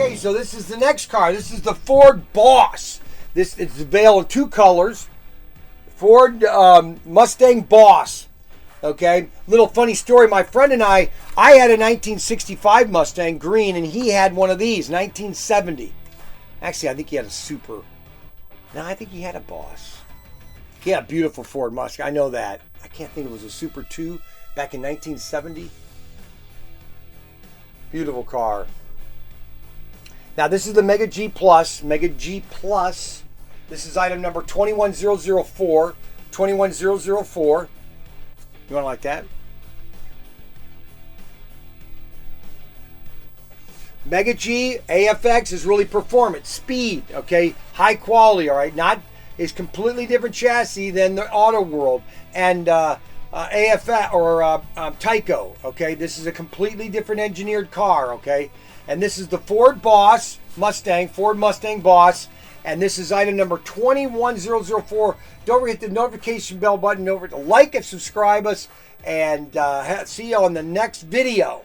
Okay, so this is the next car. This is the Ford Boss. This is available in 2 colors. Ford Mustang Boss. Okay, little funny story. My friend and I had a 1965 Mustang green, and he had one of these, 1970. Actually, I think he had a Super. No, I think he had a Boss. He had a beautiful Ford Mustang. I know that. I can't think it was a Super 2 back in 1970. Beautiful car. Now, this is the Mega G Plus. Mega G Plus. This is item number 21004. 21004. You want to like that? Mega G AFX is really performance, speed, okay, high quality, all right. Not is completely different chassis than the Auto World and AFX or Tyco, okay. This is a completely different engineered car, okay. And this is the Ford Boss Mustang, Ford Mustang Boss, and this is item number 21004. Don't forget the notification bell button. Don't forget to like and subscribe us, and see you on the next video.